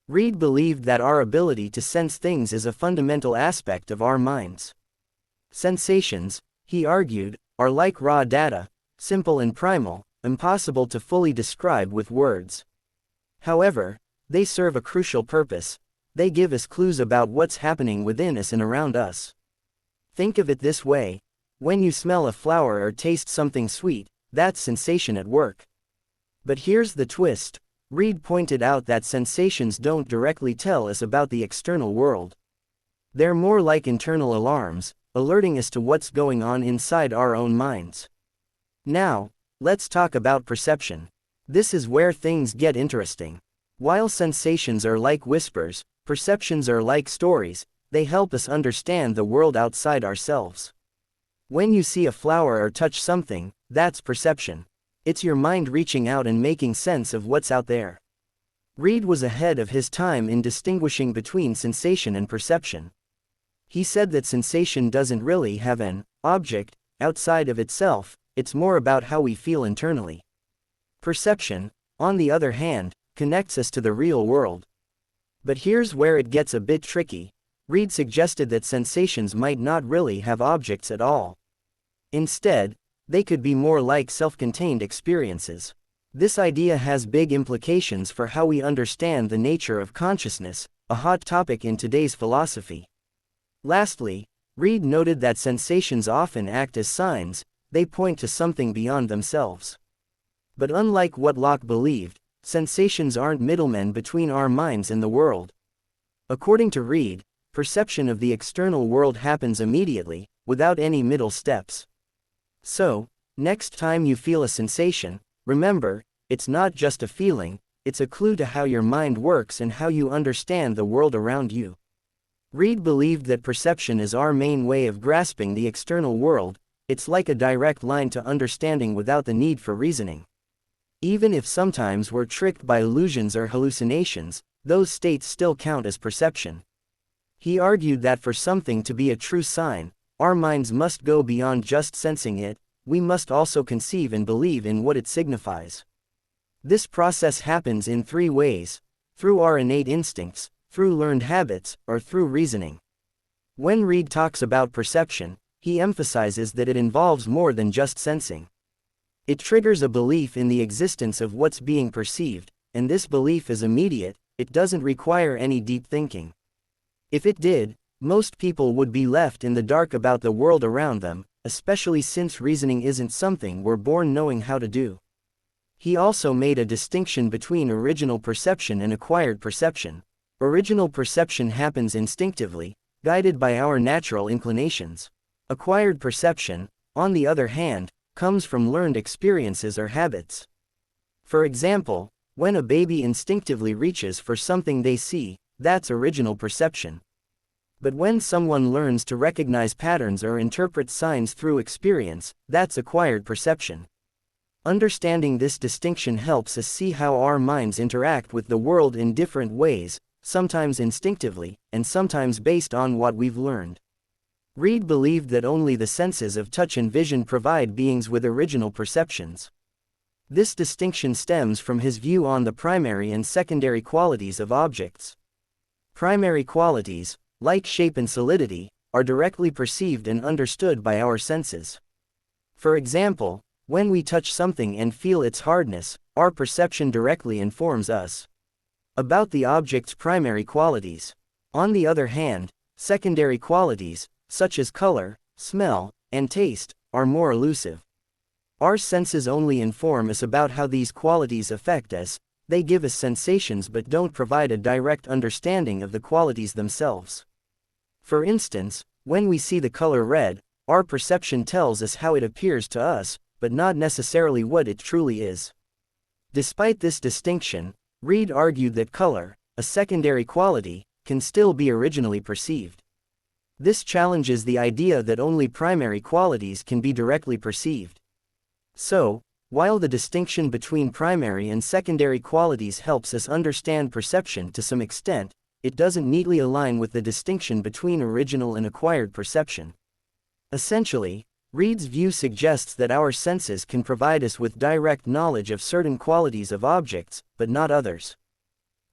Reid believed that our ability to sense things is a fundamental aspect of our minds. Sensations, he argued, are like raw data, simple and primal, impossible to fully describe with words. However, they serve a crucial purpose. They give us clues about what's happening within us and around us. Think of it this way: when you smell a flower or taste something sweet, that's sensation at work. But here's the twist. Reid pointed out that sensations don't directly tell us about the external world. They're more like internal alarms, alerting us to what's going on inside our own minds. Now, let's talk about perception. This is where things get interesting. While sensations are like whispers, perceptions are like stories. They help us understand the world outside ourselves. When you see a flower or touch something, that's perception. It's your mind reaching out and making sense of what's out there. Reid was ahead of his time in distinguishing between sensation and perception. He said that sensation doesn't really have an object outside of itself, it's more about how we feel internally. Perception, on the other hand, connects us to the real world. But here's where it gets a bit tricky. Reid suggested that sensations might not really have objects at all. Instead, they could be more like self-contained experiences. This idea has big implications for how we understand the nature of consciousness, a hot topic in today's philosophy. Lastly, Reid noted that sensations often act as signs. They point to something beyond themselves. But unlike what Locke believed, sensations aren't middlemen between our minds and the world. According to Reid, perception of the external world happens immediately, without any middle steps. So, next time you feel a sensation, remember, it's not just a feeling, it's a clue to how your mind works and how you understand the world around you. Reid believed that perception is our main way of grasping the external world. It's like a direct line to understanding without the need for reasoning. Even if sometimes we're tricked by illusions or hallucinations, those states still count as perception. He argued that for something to be a true sign, our minds must go beyond just sensing it. We must also conceive and believe in what it signifies. This process happens in three ways: through our innate instincts, through learned habits, or through reasoning. When Reid talks about perception, he emphasizes that it involves more than just sensing. It triggers a belief in the existence of what's being perceived, and this belief is immediate. It doesn't require any deep thinking. If it did, most people would be left in the dark about the world around them, especially since reasoning isn't something we're born knowing how to do. He also made a distinction between original perception and acquired perception. Original perception happens instinctively, guided by our natural inclinations. Acquired perception, on the other hand, comes from learned experiences or habits. For example, when a baby instinctively reaches for something they see, that's original perception. But when someone learns to recognize patterns or interpret signs through experience, that's acquired perception. Understanding this distinction helps us see how our minds interact with the world in different ways, sometimes instinctively, and sometimes based on what we've learned. Reid believed that only the senses of touch and vision provide beings with original perceptions. This distinction stems from his view on the primary and secondary qualities of objects. Primary qualities, like shape and solidity, are directly perceived and understood by our senses. For example, when we touch something and feel its hardness, our perception directly informs us about the object's primary qualities. On the other hand, secondary qualities, such as color, smell, and taste, are more elusive. Our senses only inform us about how these qualities affect us. They give us sensations but don't provide a direct understanding of the qualities themselves. For instance, when we see the color red, our perception tells us how it appears to us, but not necessarily what it truly is. Despite this distinction, Reid argued that color, a secondary quality, can still be originally perceived. This challenges the idea that only primary qualities can be directly perceived. So, while the distinction between primary and secondary qualities helps us understand perception to some extent, it doesn't neatly align with the distinction between original and acquired perception. Essentially, Reid's view suggests that our senses can provide us with direct knowledge of certain qualities of objects, but not others.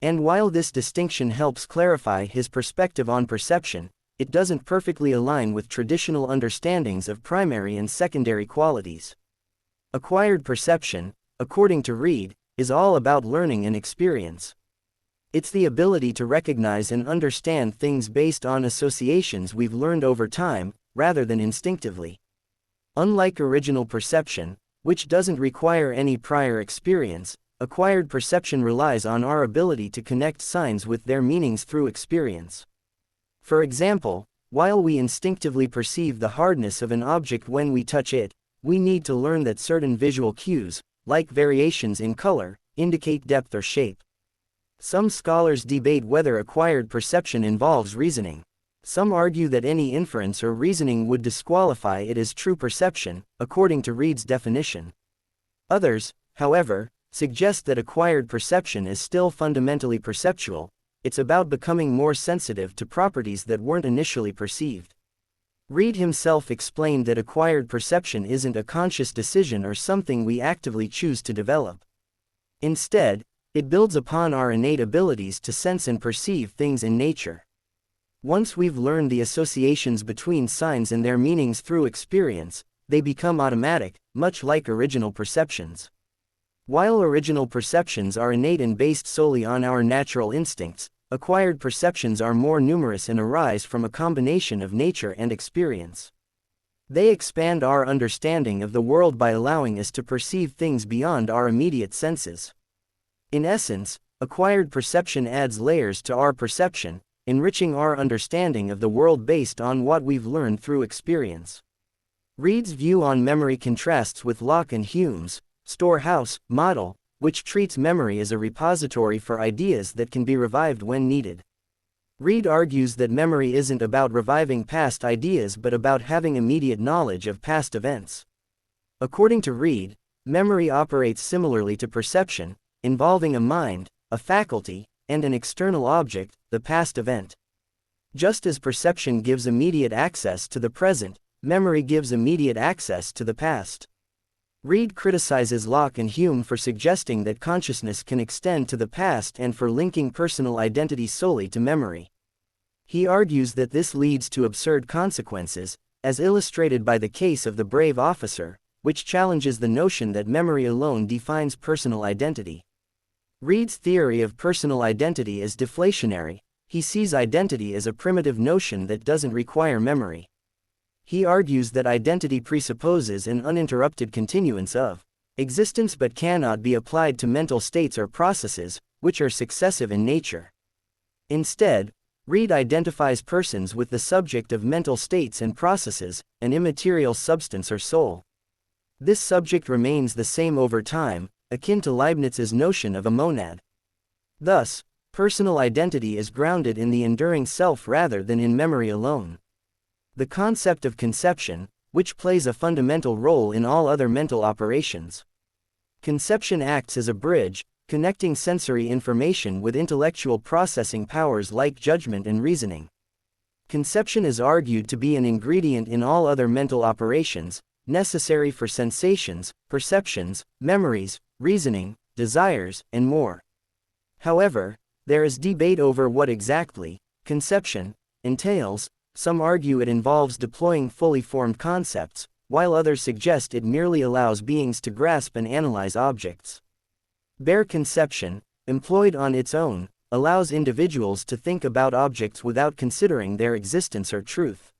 And while this distinction helps clarify his perspective on perception, it doesn't perfectly align with traditional understandings of primary and secondary qualities. Acquired perception, according to Reid, is all about learning and experience. It's the ability to recognize and understand things based on associations we've learned over time, rather than instinctively. Unlike original perception, which doesn't require any prior experience, acquired perception relies on our ability to connect signs with their meanings through experience. For example, while we instinctively perceive the hardness of an object when we touch it, we need to learn that certain visual cues, like variations in color, indicate depth or shape. Some scholars debate whether acquired perception involves reasoning. Some argue that any inference or reasoning would disqualify it as true perception, according to Reid's definition. Others, however, suggest that acquired perception is still fundamentally perceptual. It's about becoming more sensitive to properties that weren't initially perceived. Reid himself explained that acquired perception isn't a conscious decision or something we actively choose to develop. Instead, it builds upon our innate abilities to sense and perceive things in nature. Once we've learned the associations between signs and their meanings through experience, they become automatic, much like original perceptions. While original perceptions are innate and based solely on our natural instincts, acquired perceptions are more numerous and arise from a combination of nature and experience. They expand our understanding of the world by allowing us to perceive things beyond our immediate senses. In essence, acquired perception adds layers to our perception, enriching our understanding of the world based on what we've learned through experience. Reid's view on memory contrasts with Locke and Hume's storehouse model, which treats memory as a repository for ideas that can be revived when needed. Reid argues that memory isn't about reviving past ideas but about having immediate knowledge of past events. According to Reid, memory operates similarly to perception, involving a mind, a faculty, and an external object, the past event. Just as perception gives immediate access to the present, memory gives immediate access to the past. Reid criticizes Locke and Hume for suggesting that consciousness can extend to the past and for linking personal identity solely to memory. He argues that this leads to absurd consequences, as illustrated by the case of the brave officer, which challenges the notion that memory alone defines personal identity. Reid's theory of personal identity is deflationary. He sees identity as a primitive notion that doesn't require memory. He argues that identity presupposes an uninterrupted continuance of existence but cannot be applied to mental states or processes, which are successive in nature. Instead, Reid identifies persons with the subject of mental states and processes, an immaterial substance or soul. This subject remains the same over time, akin to Leibniz's notion of a monad. Thus, personal identity is grounded in the enduring self rather than in memory alone. The concept of conception, which plays a fundamental role in all other mental operations. Conception acts as a bridge, connecting sensory information with intellectual processing powers like judgment and reasoning. Conception is argued to be an ingredient in all other mental operations, necessary for sensations, perceptions, memories, reasoning, desires, and more. However, there is debate over what exactly conception entails. Some argue it involves deploying fully formed concepts, while others suggest it merely allows beings to grasp and analyze objects. Bare conception, employed on its own, allows individuals to think about objects without considering their existence or truth.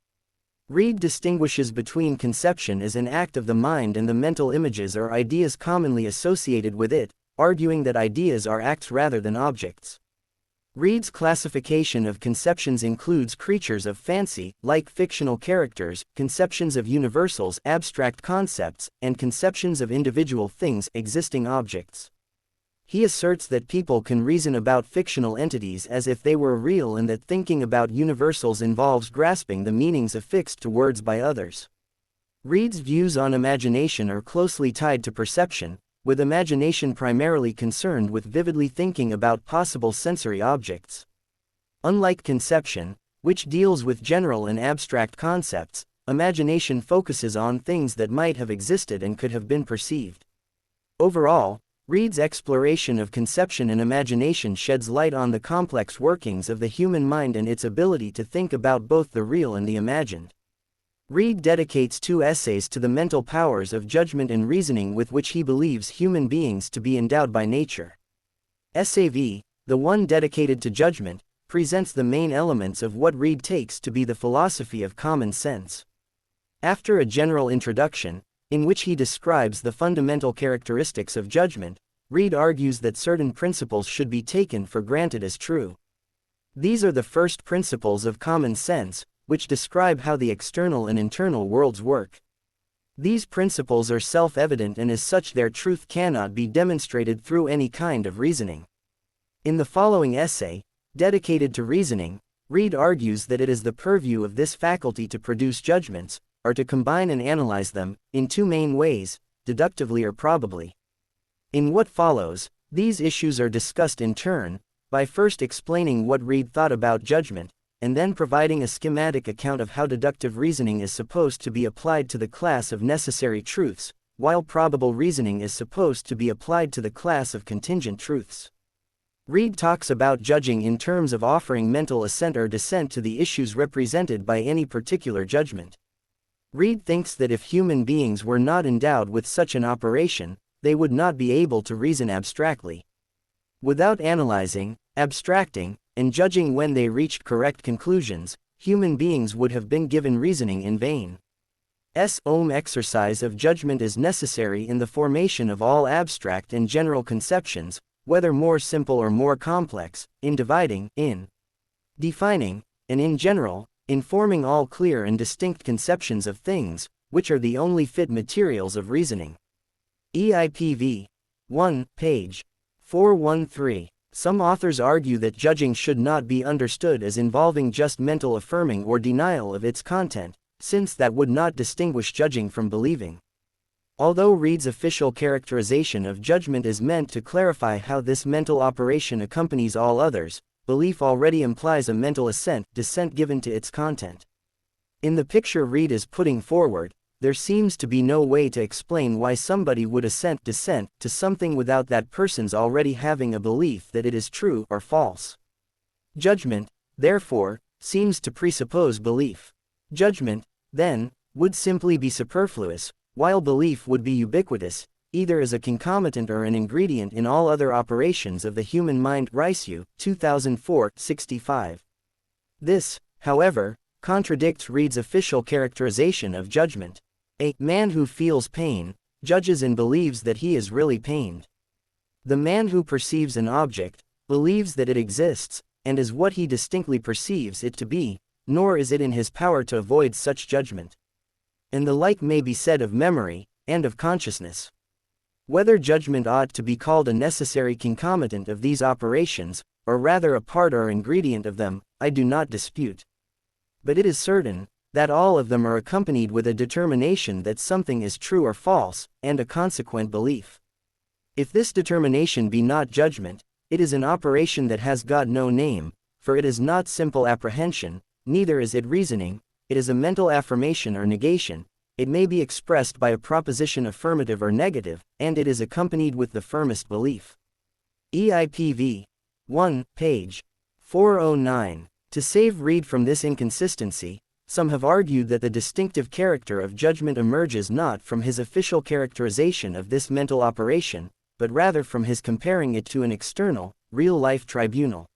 Reid distinguishes between conception as an act of the mind and the mental images or ideas commonly associated with it, arguing that ideas are acts rather than objects. Reid's classification of conceptions includes creatures of fancy, like fictional characters, conceptions of universals, abstract concepts, and conceptions of individual things, existing objects. He asserts that people can reason about fictional entities as if they were real and that thinking about universals involves grasping the meanings affixed to words by others. Reid's views on imagination are closely tied to perception, with imagination primarily concerned with vividly thinking about possible sensory objects. Unlike conception, which deals with general and abstract concepts, imagination focuses on things that might have existed and could have been perceived. Overall, Reid's exploration of conception and imagination sheds light on the complex workings of the human mind and its ability to think about both the real and the imagined. Reid dedicates 2 essays to the mental powers of judgment and reasoning with which he believes human beings to be endowed by nature. Essay V, the one dedicated to judgment, presents the main elements of what Reid takes to be the philosophy of common sense. After a general introduction, in which he describes the fundamental characteristics of judgment, Reid argues that certain principles should be taken for granted as true. These are the first principles of common sense, which describe how the external and internal worlds work. These principles are self-evident and as such their truth cannot be demonstrated through any kind of reasoning. In the following essay, dedicated to reasoning, Reid argues that it is the purview of this faculty to produce judgments, or to combine and analyze them, in 2 main ways, deductively or probably. In what follows, these issues are discussed in turn, by first explaining what Reid thought about judgment, and then providing a schematic account of how deductive reasoning is supposed to be applied to the class of necessary truths, while probable reasoning is supposed to be applied to the class of contingent truths. Reid talks about judging in terms of offering mental assent or dissent to the issues represented by any particular judgment. Reid thinks that if human beings were not endowed with such an operation, they would not be able to reason abstractly. Without analyzing, abstracting, and judging when they reached correct conclusions, human beings would have been given reasoning in vain. Exercise of judgment is necessary in the formation of all abstract and general conceptions, whether more simple or more complex, in dividing, in defining, and in general, in forming all clear and distinct conceptions of things, which are the only fit materials of reasoning. EIPV 1, page 413. Some authors argue that judging should not be understood as involving just mental affirming or denial of its content, since that would not distinguish judging from believing. Although Reid's official characterization of judgment is meant to clarify how this mental operation accompanies all others, belief already implies a mental assent, dissent given to its content. In the picture Reid is putting forward, there seems to be no way to explain why somebody would assent, dissent, to something without that person's already having a belief that it is true or false. Judgment, therefore, seems to presuppose belief. Judgment, then, would simply be superfluous, while belief would be ubiquitous, either as a concomitant or an ingredient in all other operations of the human mind. Ricew, 2004, 65. This, however, contradicts Reid's official characterization of judgment. A man who feels pain judges and believes that he is really pained. The man who perceives an object believes that it exists, and is what he distinctly perceives it to be, nor is it in his power to avoid such judgment. And the like may be said of memory, and of consciousness. Whether judgment ought to be called a necessary concomitant of these operations, or rather a part or ingredient of them, I do not dispute. But it is certain that all of them are accompanied with a determination that something is true or false, and a consequent belief. If this determination be not judgment, it is an operation that has got no name, for it is not simple apprehension, neither is it reasoning, it is a mental affirmation or negation. It may be expressed by a proposition affirmative or negative, and it is accompanied with the firmest belief. EIPV 1, page 409. To save Reid from this inconsistency, some have argued that the distinctive character of judgment emerges not from his official characterization of this mental operation, but rather from his comparing it to an external, real-life tribunal.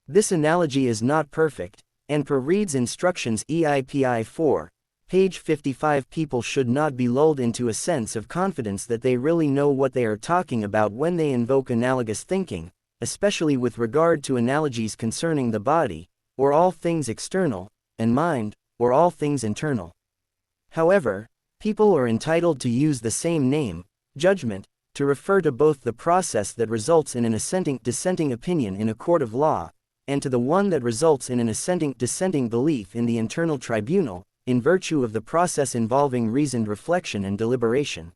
This analogy is not perfect, and per Reid's instructions EIPI 4, page 55, people should not be lulled into a sense of confidence that they really know what they are talking about when they invoke analogous thinking, especially with regard to analogies concerning the body, or all things external, and mind, or all things internal. However, people are entitled to use the same name, judgment, to refer to both the process that results in an assenting-dissenting opinion in a court of law, and to the one that results in an assenting-dissenting belief in the internal tribunal, in virtue of the process involving reasoned reflection and deliberation.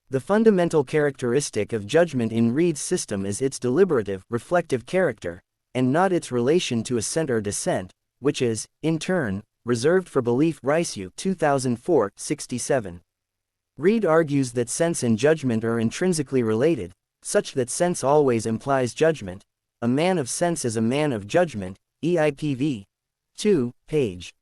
The fundamental characteristic of judgment in Reid's system is its deliberative, reflective character, and not its relation to assent or dissent, which is, in turn, reserved for belief. Ricew, 2004, 67. Reid argues that sense and judgment are intrinsically related, such that sense always implies judgment. A man of sense is a man of judgment, EIPV. 2, page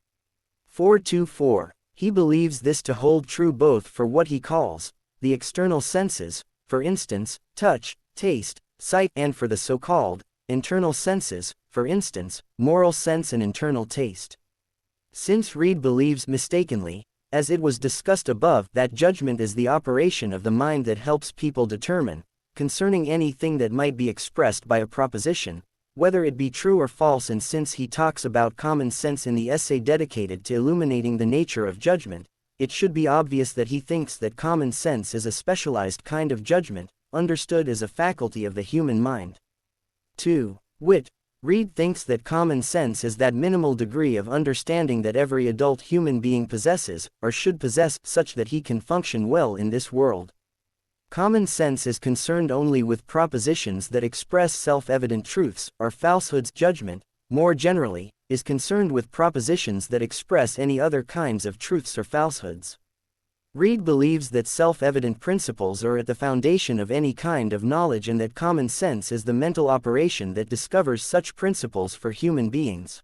424. He believes this to hold true both for what he calls the external senses, for instance, touch, taste, sight, and for the so-called internal senses, for instance, moral sense and internal taste. Since Reid believes mistakenly, as it was discussed above, that judgment is the operation of the mind that helps people determine, concerning anything that might be expressed by a proposition, whether it be true or false, and since he talks about common sense in the essay dedicated to illuminating the nature of judgment, it should be obvious that he thinks that common sense is a specialized kind of judgment, understood as a faculty of the human mind. 2. Reid thinks that common sense is that minimal degree of understanding that every adult human being possesses, or should possess, such that he can function well in this world. Common sense is concerned only with propositions that express self-evident truths, or falsehoods. Judgment, more generally, is concerned with propositions that express any other kinds of truths or falsehoods. Reid believes that self-evident principles are at the foundation of any kind of knowledge, and that common sense is the mental operation that discovers such principles for human beings.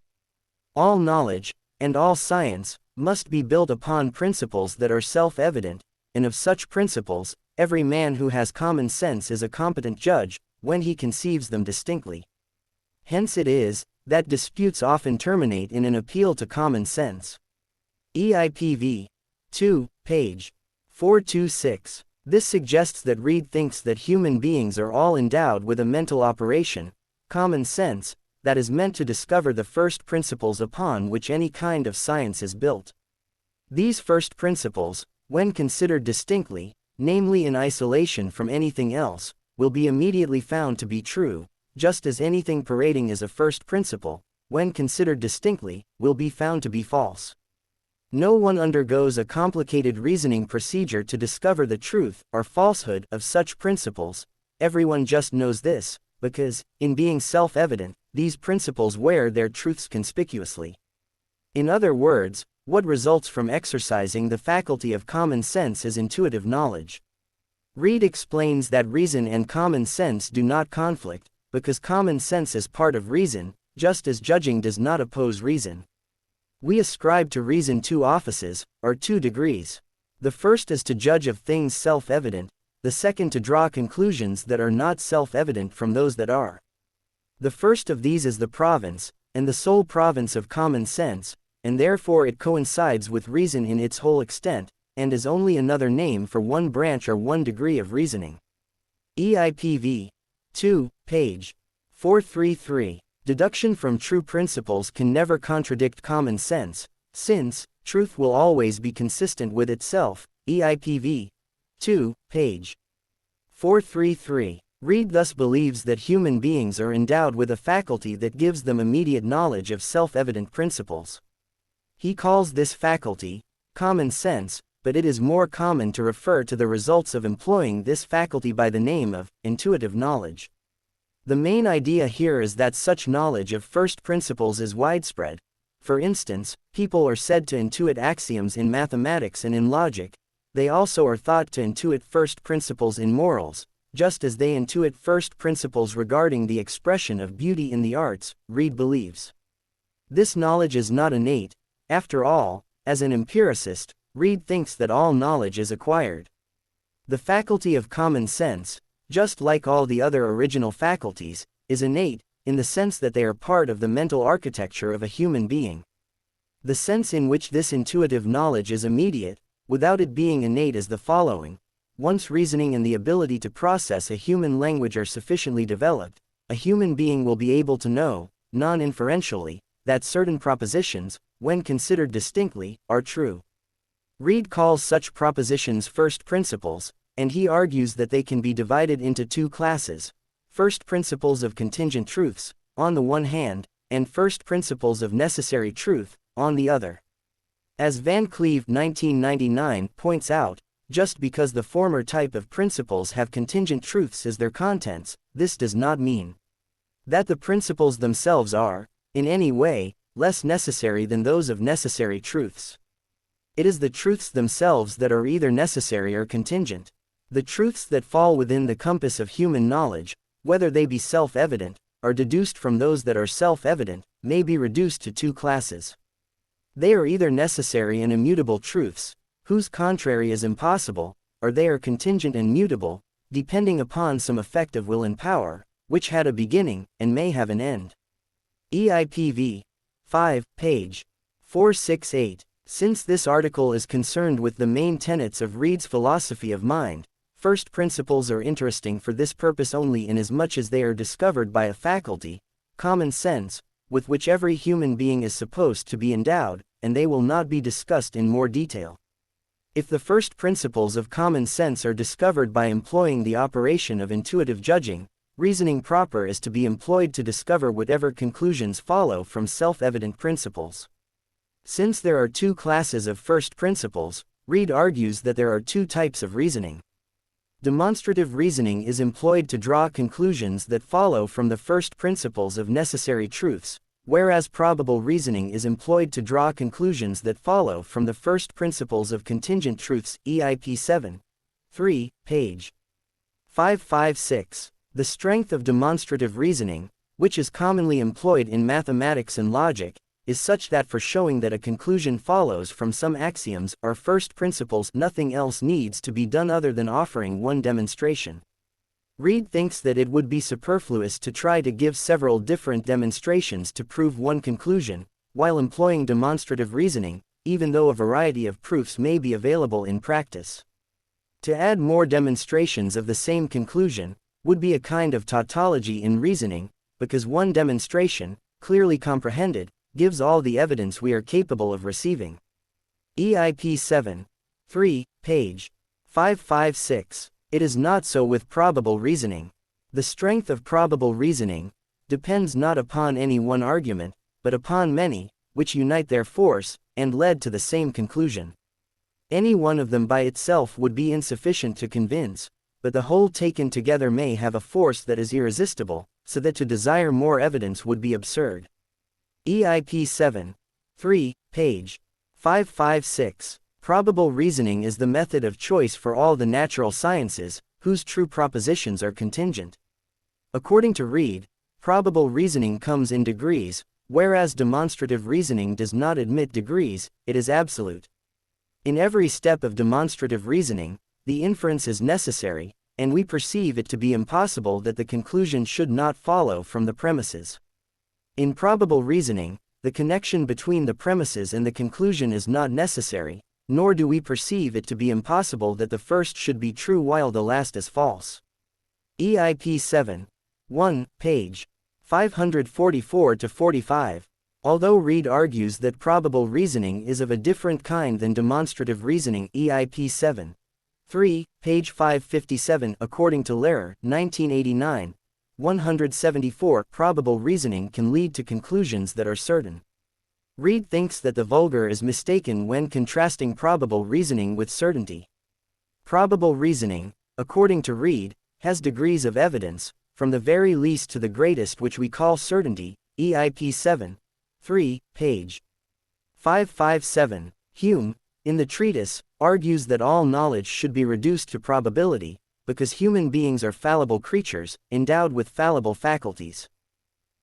All knowledge, and all science, must be built upon principles that are self-evident, and of such principles, every man who has common sense is a competent judge, when he conceives them distinctly. Hence it is, that disputes often terminate in an appeal to common sense. EIPV. 2, page 426. This suggests that Reid thinks that human beings are all endowed with a mental operation, common sense, that is meant to discover the first principles upon which any kind of science is built. These first principles, when considered distinctly, namely in isolation from anything else, will be immediately found to be true, just as anything parading as a first principle, when considered distinctly, will be found to be false. No one undergoes a complicated reasoning procedure to discover the truth or falsehood of such principles. Everyone just knows this, because, in being self-evident, these principles wear their truths conspicuously. In other words, what results from exercising the faculty of common sense is intuitive knowledge. Reid explains that reason and common sense do not conflict, because common sense is part of reason, just as judging does not oppose reason. We ascribe to reason two offices, or two degrees. The first is to judge of things self-evident, the second to draw conclusions that are not self-evident from those that are. The first of these is the province, and the sole province of common sense, and therefore it coincides with reason in its whole extent, and is only another name for one branch or one degree of reasoning. EIPV. 2, page 433. Deduction from true principles can never contradict common sense, since truth will always be consistent with itself. EIPV. 2, page 433. Reid thus believes that human beings are endowed with a faculty that gives them immediate knowledge of self-evident principles. He calls this faculty common sense, but it is more common to refer to the results of employing this faculty by the name of intuitive knowledge. The main idea here is that such knowledge of first principles is widespread. For instance, people are said to intuit axioms in mathematics and in logic. They also are thought to intuit first principles in morals, just as they intuit first principles regarding the expression of beauty in the arts. Reid believes this knowledge is not innate. After all, as an empiricist, Reid thinks that all knowledge is acquired. The faculty of common sense, just like all the other original faculties, is innate, in the sense that they are part of the mental architecture of a human being. The sense in which this intuitive knowledge is immediate, without it being innate, is the following. Once reasoning and the ability to process a human language are sufficiently developed, a human being will be able to know, non-inferentially, that certain propositions, when considered distinctly, are true. Reid calls such propositions first principles, and he argues that they can be divided into two classes: first principles of contingent truths, on the one hand, and first principles of necessary truth, on the other. As Van Cleve 1999 points out, just because the former type of principles have contingent truths as their contents, this does not mean that the principles themselves are, in any way, less necessary than those of necessary truths. It is the truths themselves that are either necessary or contingent. The truths that fall within the compass of human knowledge, whether they be self-evident, or deduced from those that are self-evident, may be reduced to two classes. They are either necessary and immutable truths, whose contrary is impossible, or they are contingent and mutable, depending upon some effect of will and power, which had a beginning, and may have an end. EIPV 5, page 468. Since this article is concerned with the main tenets of Reid's philosophy of mind, first principles are interesting for this purpose only inasmuch as they are discovered by a faculty, common sense, with which every human being is supposed to be endowed, and they will not be discussed in more detail. If the first principles of common sense are discovered by employing the operation of intuitive judging, reasoning proper is to be employed to discover whatever conclusions follow from self-evident principles. Since there are two classes of first principles, Reid argues that there are two types of reasoning. Demonstrative reasoning is employed to draw conclusions that follow from the first principles of necessary truths, whereas probable reasoning is employed to draw conclusions that follow from the first principles of contingent truths. EIP 7. 3, page 556. The strength of demonstrative reasoning, which is commonly employed in mathematics and logic, is such that for showing that a conclusion follows from some axioms or first principles, nothing else needs to be done other than offering one demonstration. Reid thinks that it would be superfluous to try to give several different demonstrations to prove one conclusion, while employing demonstrative reasoning, even though a variety of proofs may be available in practice. To add more demonstrations of the same conclusion would be a kind of tautology in reasoning, because one demonstration, clearly comprehended, gives all the evidence we are capable of receiving. EIP 7. 3, page 556. It is not so with probable reasoning. The strength of probable reasoning depends not upon any one argument, but upon many, which unite their force, and led to the same conclusion. Any one of them by itself would be insufficient to convince, but the whole taken together may have a force that is irresistible, so that to desire more evidence would be absurd. EIP 7. 3, page 556. Probable reasoning is the method of choice for all the natural sciences, whose true propositions are contingent. According to Reid, probable reasoning comes in degrees, whereas demonstrative reasoning does not admit degrees, it is absolute. In every step of demonstrative reasoning, the inference is necessary, and we perceive it to be impossible that the conclusion should not follow from the premises. In probable reasoning, the connection between the premises and the conclusion is not necessary, nor do we perceive it to be impossible that the first should be true while the last is false. EIP 7. 1, page 544-45. Although Reid argues that probable reasoning is of a different kind than demonstrative reasoning. EIP 7. 3, page 557. According to Lehrer, 1989, 174, probable reasoning can lead to conclusions that are certain. Reid thinks that the vulgar is mistaken when contrasting probable reasoning with certainty. Probable reasoning, according to Reid, has degrees of evidence, from the very least to the greatest, which we call certainty. EIP 7. 3, page 557. Hume, in the treatise, argues that all knowledge should be reduced to probability, because human beings are fallible creatures, endowed with fallible faculties.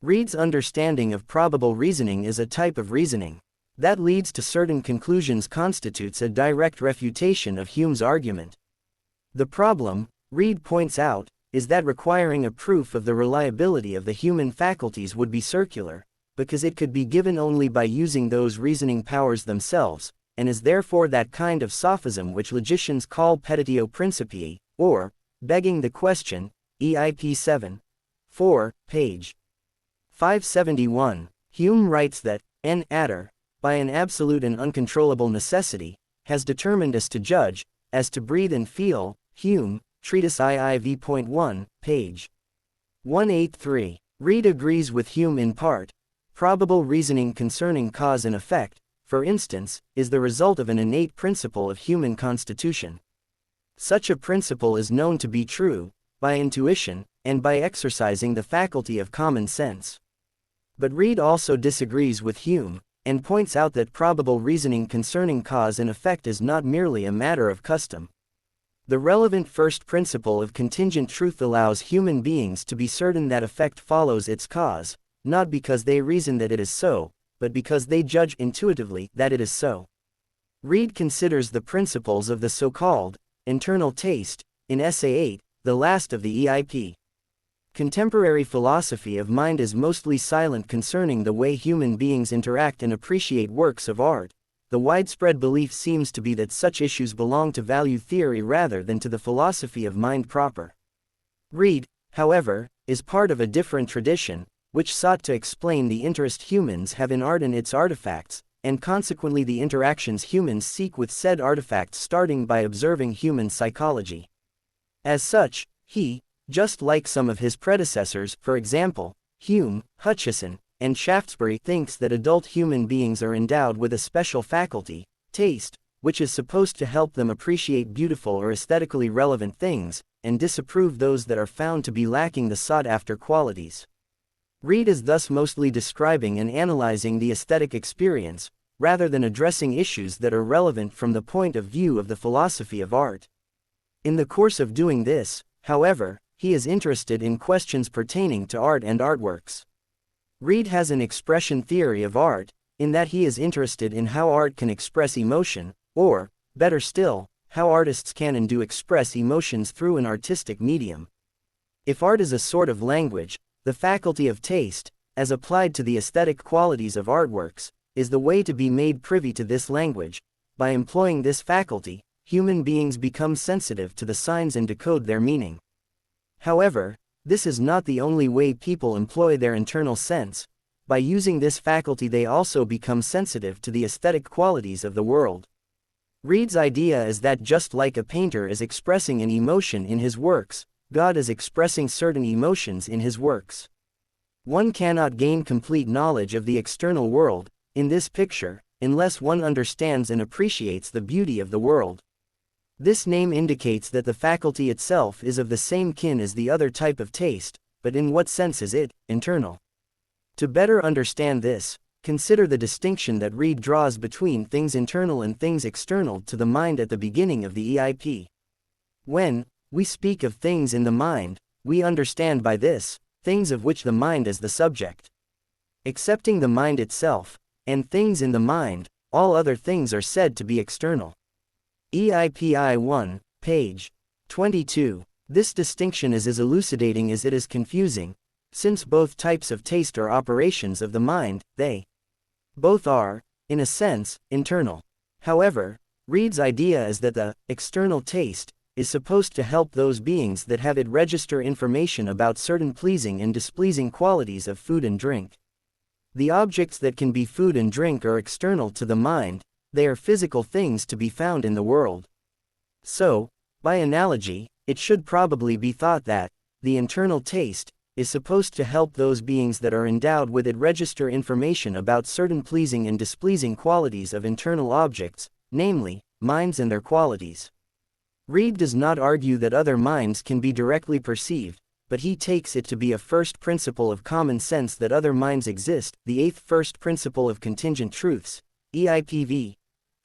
Reid's understanding of probable reasoning is a type of reasoning that leads to certain conclusions constitutes a direct refutation of Hume's argument. The problem, Reid points out, is that requiring a proof of the reliability of the human faculties would be circular, because it could be given only by using those reasoning powers themselves, and is therefore that kind of sophism which logicians call petitio principii, or, begging the question. EIP 7. 4, page 571. Hume writes that, N. Atter, by an absolute and uncontrollable necessity, has determined us to judge, as to breathe and feel. Hume, Treatise IIV.1, page 183. Reid agrees with Hume in part. Probable reasoning concerning cause and effect, for instance, is the result of an innate principle of human constitution. Such a principle is known to be true, by intuition, and by exercising the faculty of common sense. But Reid also disagrees with Hume, and points out that probable reasoning concerning cause and effect is not merely a matter of custom. The relevant first principle of contingent truth allows human beings to be certain that effect follows its cause, not because they reason that it is so, but because they judge intuitively that it is so. Reid considers the principles of the so-called internal taste in Essay 8, the last of the EIP. Contemporary philosophy of mind is mostly silent concerning the way human beings interact and appreciate works of art. The widespread belief seems to be that such issues belong to value theory rather than to the philosophy of mind proper. Reid, however, is part of a different tradition, which sought to explain the interest humans have in art and its artifacts, and consequently the interactions humans seek with said artifacts, starting by observing human psychology. As such, he, just like some of his predecessors, for example, Hume, Hutcheson, and Shaftesbury, thinks that adult human beings are endowed with a special faculty, taste, which is supposed to help them appreciate beautiful or aesthetically relevant things, and disapprove those that are found to be lacking the sought-after qualities. Reid is thus mostly describing and analyzing the aesthetic experience, rather than addressing issues that are relevant from the point of view of the philosophy of art. In the course of doing this, however, he is interested in questions pertaining to art and artworks. Reid has an expression theory of art, in that he is interested in how art can express emotion, or, better still, how artists can and do express emotions through an artistic medium. If art is a sort of language, the faculty of taste, as applied to the aesthetic qualities of artworks, is the way to be made privy to this language. By employing this faculty, human beings become sensitive to the signs and decode their meaning. However, this is not the only way people employ their internal sense. By using this faculty they also become sensitive to the aesthetic qualities of the world. Reid's idea is that just like a painter is expressing an emotion in his works, God is expressing certain emotions in his works. One cannot gain complete knowledge of the external world, in this picture, unless one understands and appreciates the beauty of the world. This name indicates that the faculty itself is of the same kin as the other type of taste, but in what sense is it internal? To better understand this, consider the distinction that Reid draws between things internal and things external to the mind at the beginning of the EIP. When we speak of things in the mind, we understand by this, things of which the mind is the subject. Excepting the mind itself, and things in the mind, all other things are said to be external. EIPI 1, page 22. This distinction is as elucidating as it is confusing. Since both types of taste are operations of the mind, they both are, in a sense, internal. However, Reid's idea is that the external taste is supposed to help those beings that have it register information about certain pleasing and displeasing qualities of food and drink. The objects that can be food and drink are external to the mind. They are physical things to be found in the world. So, by analogy, it should probably be thought that the internal taste is supposed to help those beings that are endowed with it register information about certain pleasing and displeasing qualities of internal objects, namely, minds and their qualities. Reid does not argue that other minds can be directly perceived, but he takes it to be a first principle of common sense that other minds exist, the eighth first principle of contingent truths, EIPV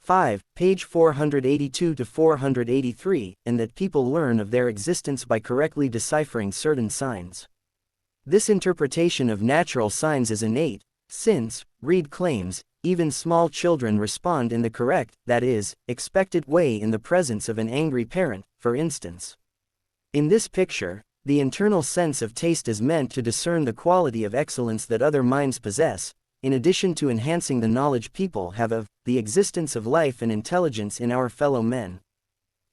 5, page 482 to 483, and that people learn of their existence by correctly deciphering certain signs. This interpretation of natural signs is innate, since, Reid claims, even small children respond in the correct, that is, expected way in the presence of an angry parent, for instance. In this picture, the internal sense of taste is meant to discern the quality of excellence that other minds possess, in addition to enhancing the knowledge people have of the existence of life and intelligence in our fellow men.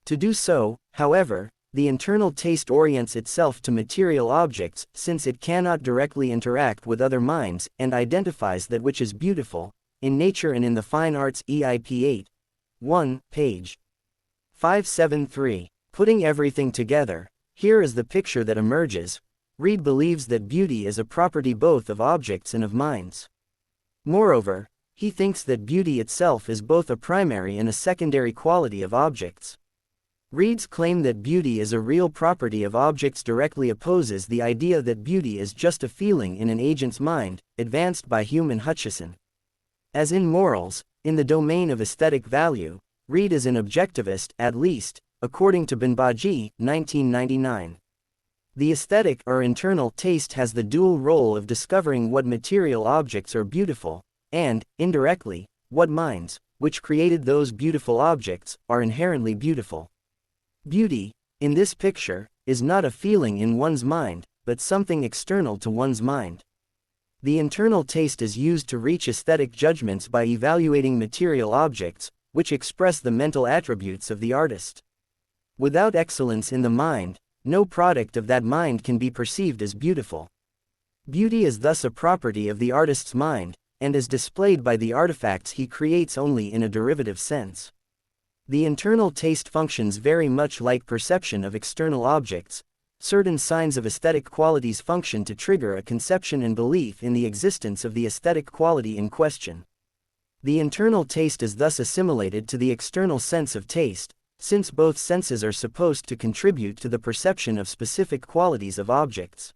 To do so, however, the internal taste orients itself to material objects, since it cannot directly interact with other minds, and identifies that which is beautiful, in nature and in the fine arts. EIP 8. 1, page 573. Putting everything together, here is the picture that emerges. Reid believes that beauty is a property both of objects and of minds. Moreover, he thinks that beauty itself is both a primary and a secondary quality of objects. Reid's claim that beauty is a real property of objects directly opposes the idea that beauty is just a feeling in an agent's mind, advanced by Hume and Hutcheson. As in morals, in the domain of aesthetic value, Reid is an objectivist, at least, according to Benbaji, 1999. The aesthetic or internal taste has the dual role of discovering what material objects are beautiful, and, indirectly, what minds, which created those beautiful objects, are inherently beautiful. Beauty, in this picture, is not a feeling in one's mind, but something external to one's mind. The internal taste is used to reach aesthetic judgments by evaluating material objects, which express the mental attributes of the artist. Without excellence in the mind, no product of that mind can be perceived as beautiful. Beauty is thus a property of the artist's mind, and is displayed by the artifacts he creates only in a derivative sense. The internal taste functions very much like perception of external objects. Certain signs of aesthetic qualities function to trigger a conception and belief in the existence of the aesthetic quality in question. The internal taste is thus assimilated to the external sense of taste, since both senses are supposed to contribute to the perception of specific qualities of objects.